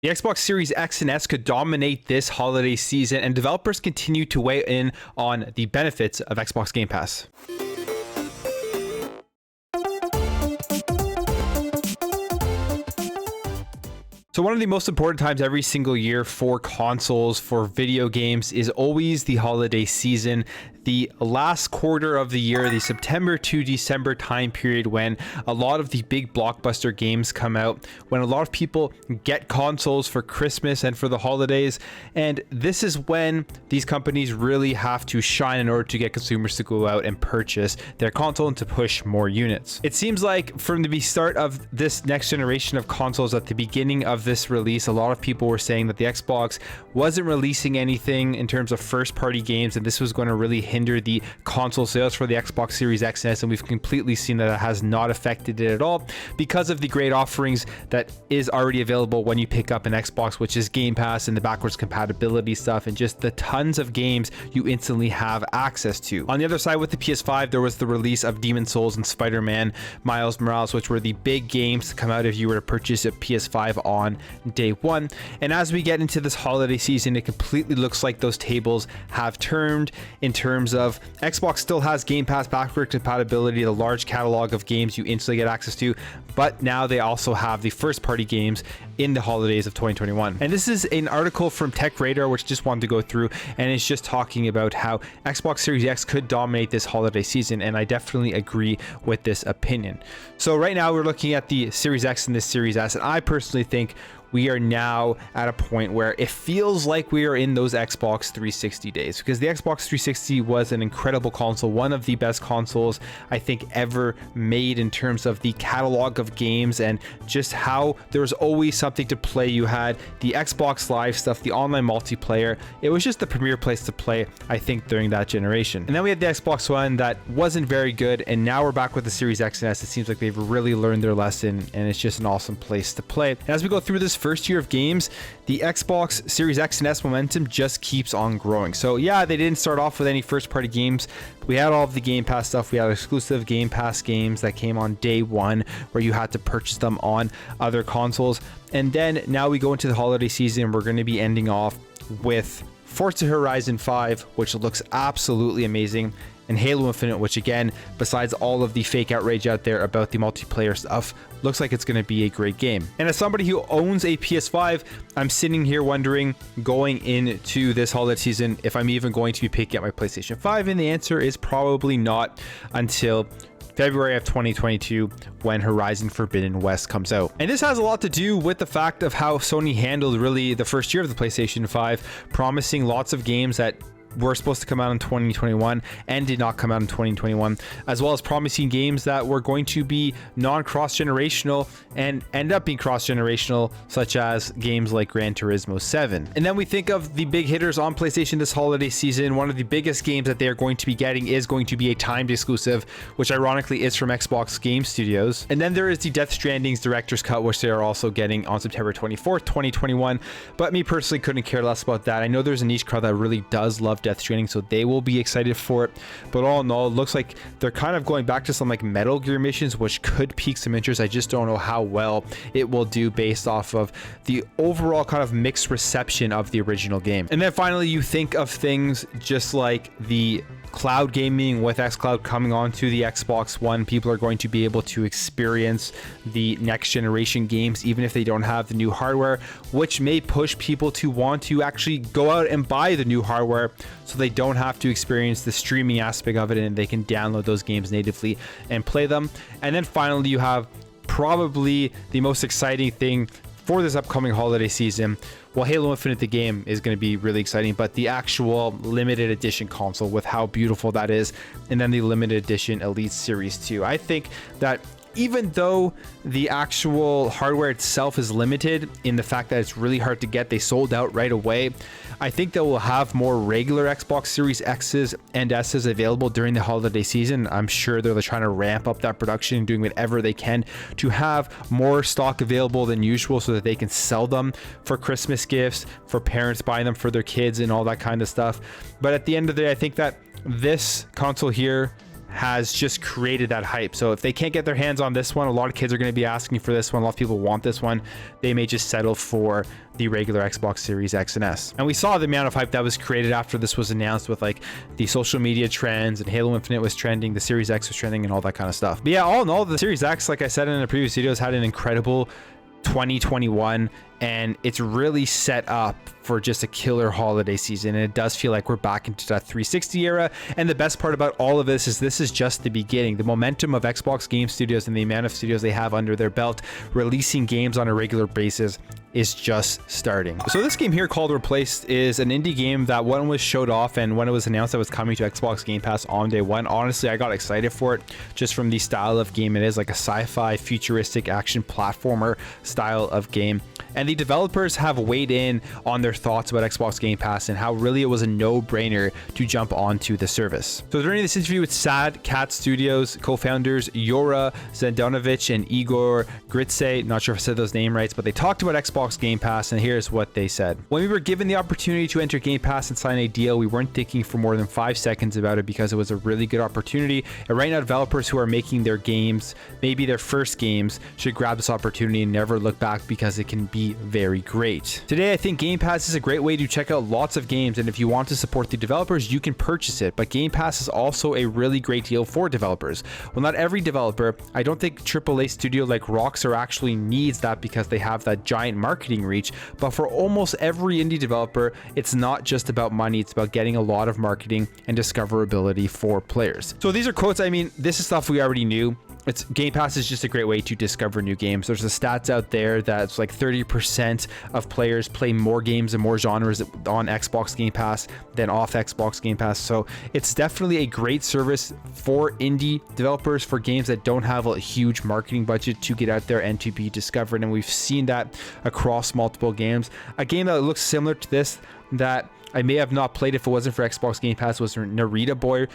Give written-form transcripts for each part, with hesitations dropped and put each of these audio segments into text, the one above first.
The Xbox Series X and S could dominate this holiday season, and developers continue to weigh in on the benefits of Xbox Game Pass. So one of the most important times every single year for consoles, for video games, is always the holiday season. The last quarter of the year, the September to December time period, when a lot of the big blockbuster games come out, when a lot of people get consoles for Christmas and for the holidays. And this is when these companies really have to shine in order to get consumers to go out and purchase their console and to push more units. It seems like from the start of this next generation of consoles, at the beginning of this release, a lot of people were saying that the Xbox wasn't releasing anything in terms of first party games, and this was going to really hinder the console sales for the Xbox Series X and S, and we've completely seen that it has not affected it at all because of the great offerings that is already available when you pick up an Xbox, which is Game Pass and the backwards compatibility stuff, and just the tons of games you instantly have access to. On the other side, with the PS5, there was the release of Demon's Souls and Spider-Man Miles Morales, which were the big games to come out if you were to purchase a PS5 on day one. And as we get into this holiday season, it completely looks like those tables have turned in terms of Xbox still has Game Pass backward compatibility, the large catalog of games you instantly get access to, but now they also have the first party games in the holidays of 2021. And this is an article from Tech Radar, which I just wanted to go through, and it's just talking about how Xbox Series X could dominate this holiday season, and I definitely agree with this opinion. So right now we're looking at the Series X and the Series S, and I personally think we are now at a point where it feels like we are in those Xbox 360 days, because the Xbox 360 was an incredible console, one of the best consoles I think ever made in terms of the catalog of games and just how there was always something to play. You had the Xbox Live stuff, the online multiplayer. It was just the premier place to play, I think, during that generation. And then we had the Xbox One that wasn't very good, and now we're back with the Series X and S. It seems like they've really learned their lesson, and it's just an awesome place to play. And as we go through this first year of games, the Xbox Series X and S momentum just keeps on growing. So yeah, they didn't start off with any first party games. We had all of the Game Pass stuff. We had exclusive Game Pass games that came on day one where you had to purchase them on other consoles. And then now we go into the holiday season. We're going to be ending off with Forza Horizon 5, which looks absolutely amazing, and Halo Infinite, which again, besides all of the fake outrage out there about the multiplayer stuff, looks like it's going to be a great game. And as somebody who owns a PS5, I'm sitting here wondering, going into this holiday season, if I'm even going to be picking up my PlayStation 5, and the answer is probably not until February of 2022 when Horizon Forbidden West comes out. And this has a lot to do with the fact of how Sony handled really the first year of the PlayStation 5, promising lots of games that were supposed to come out in 2021 and did not come out in 2021, as well as promising games that were going to be non-cross-generational and end up being cross-generational, such as games like Gran Turismo 7. And then we think of the big hitters on PlayStation this holiday season. One of the biggest games that they are going to be getting is going to be a timed exclusive, which ironically is from Xbox Game Studios. And then there is the Death Stranding's Director's Cut, which they are also getting on September 24th, 2021. But me personally couldn't care less about that. I know there's a niche crowd that really does love Death Stranding, so they will be excited for it. But all in all, it looks like they're kind of going back to some like Metal Gear missions, which could pique some interest. I just don't know how well it will do based off of the overall kind of mixed reception of the original game. And then finally, you think of things just like the cloud gaming with xCloud coming onto the Xbox One. People are going to be able to experience the next generation games even if they don't have the new hardware, which may push people to want to actually go out and buy the new hardware so they don't have to experience the streaming aspect of it, and they can download those games natively and play them. And then finally, you have probably the most exciting thing for this upcoming holiday season. Well, Halo Infinite, the game, is going to be really exciting, but the actual limited edition console with how beautiful that is, and then the limited edition Elite Series 2. I think that even though the actual hardware itself is limited in the fact that it's really hard to get, they sold out right away, I think that we'll have more regular Xbox Series X's and S's available during the holiday season. I'm sure they're trying to ramp up that production and doing whatever they can to have more stock available than usual so that they can sell them for Christmas gifts, for parents buying them for their kids and all that kind of stuff. But at the end of the day, I think that this console here has just created that hype. So if they can't get their hands on this one, a lot of kids are going to be asking for this one. A lot of people want this one. They may just settle for the regular Xbox Series X and S. And we saw the amount of hype that was created after this was announced with like the social media trends, and Halo Infinite was trending, the Series X was trending, and all that kind of stuff. But yeah, all in all, the Series X, like I said in the previous videos, had an incredible 2021, and it's really set up for just a killer holiday season. And it does feel like we're back into that 360 era. And the best part about all of this is just the beginning. The momentum of Xbox Game Studios and the amount of studios they have under their belt releasing games on a regular basis is just starting. So this game here called Replaced is an indie game that when it was showed off and when it was announced that it was coming to Xbox Game Pass on day one, honestly, I got excited for it just from the style of game it is, like a sci-fi futuristic action platformer style of game. And the developers have weighed in on their thoughts about Xbox Game Pass and how really it was a no-brainer to jump onto the service. So during this interview with Sad Cat Studios co-founders Yura Zendanovic and Igor Gritse, not sure if I said those names right, but they talked about Xbox Game Pass, and here's what they said. When we were given the opportunity to enter Game Pass and sign a deal, we weren't thinking for more than 5 seconds about it because it was a really good opportunity. And right now, developers who are making their games, maybe their first games, should grab this opportunity and never look back because it can be very great. Today, I think Game Pass is a great way to check out lots of games, and if you want to support the developers, you can purchase it. But Game Pass is also a really great deal for developers. Well, not every developer, I don't think AAA studio like Rockstar actually needs that because they have that giant marketing reach, but for almost every indie developer, it's not just about money, it's about getting a lot of marketing and discoverability for players. So these are quotes. I mean, this is stuff we already knew. Game Pass is just a great way to discover new games. There's the stats out there that's like 30% of players play more games and more genres on Xbox Game Pass than off Xbox Game Pass. So it's definitely a great service for indie developers, for games that don't have a huge marketing budget to get out there and to be discovered. And we've seen that across multiple games. A game that looks similar to this that I may have not played if it wasn't for Xbox Game Pass was Narita Boy,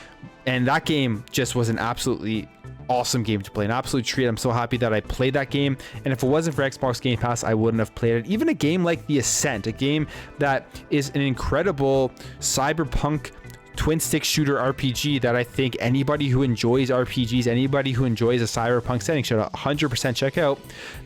and that game just was an absolutely awesome game to play, an absolute treat. I'm so happy that I played that game, and if it wasn't for Xbox Game Pass, I wouldn't have played it. Even a game like The Ascent, a game that is an incredible cyberpunk twin stick shooter RPG that I think anybody who enjoys RPGs, anybody who enjoys a cyberpunk setting should 100% check out.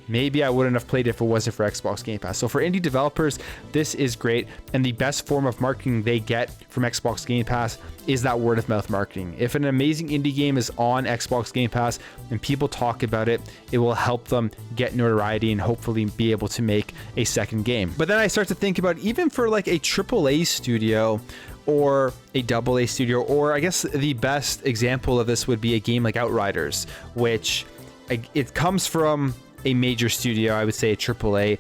Maybe I wouldn't have played it if it wasn't for Xbox Game Pass. So for indie developers, this is great, and the best form of marketing they get from Xbox Game Pass is that word of mouth marketing. If an amazing indie game is on Xbox Game Pass and people talk about it, it will help them get notoriety and hopefully be able to make a second game. But then I start to think about, even for like a AAA studio or a AA studio, or I guess the best example of this would be a game like Outriders, which it comes from a major studio, I would say a AAA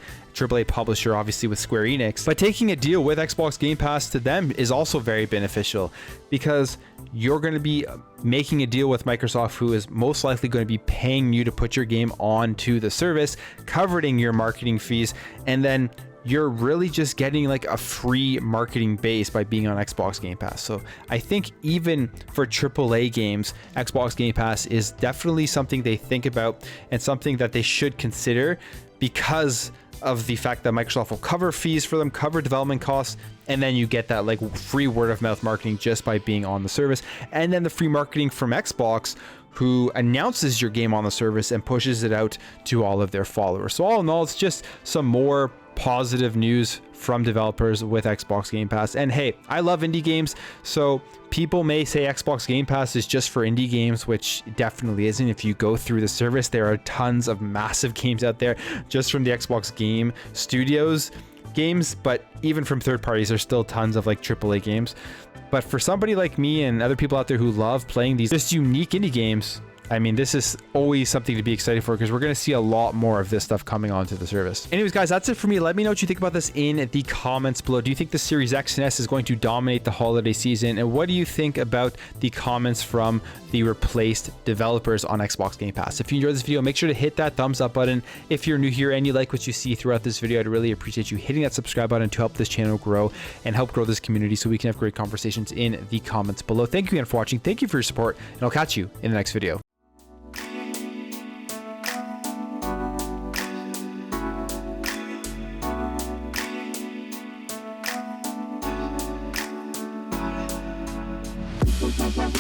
publisher, obviously with Square Enix. But taking a deal with Xbox Game Pass to them is also very beneficial, because you're going to be making a deal with Microsoft, who is most likely going to be paying you to put your game onto the service, covering your marketing fees, and then you're really just getting like a free marketing base by being on Xbox Game Pass. So I think even for AAA games, Xbox Game Pass is definitely something they think about and something that they should consider, because of the fact that Microsoft will cover fees for them, cover development costs, and then you get that like free word of mouth marketing just by being on the service. And then the free marketing from Xbox, who announces your game on the service and pushes it out to all of their followers. So all in all, it's just some more positive news from developers with Xbox Game Pass. And hey, I love indie games, so people may say Xbox Game Pass is just for indie games, which definitely isn't. If you go through the service, there are tons of massive games out there just from the Xbox Game Studios games, but even from third parties, there's still tons of like AAA games. But for somebody like me and other people out there who love playing these just unique indie games, I mean, this is always something to be excited for, because we're going to see a lot more of this stuff coming onto the service. Anyways, guys, that's it for me. Let me know what you think about this in the comments below. Do you think the Series X and S is going to dominate the holiday season? And what do you think about the comments from the replaced developers on Xbox Game Pass? If you enjoyed this video, make sure to hit that thumbs up button. If you're new here and you like what you see throughout this video, I'd really appreciate you hitting that subscribe button to help this channel grow and help grow this community so we can have great conversations in the comments below. Thank you again for watching. Thank you for your support, and I'll catch you in the next video. Bye.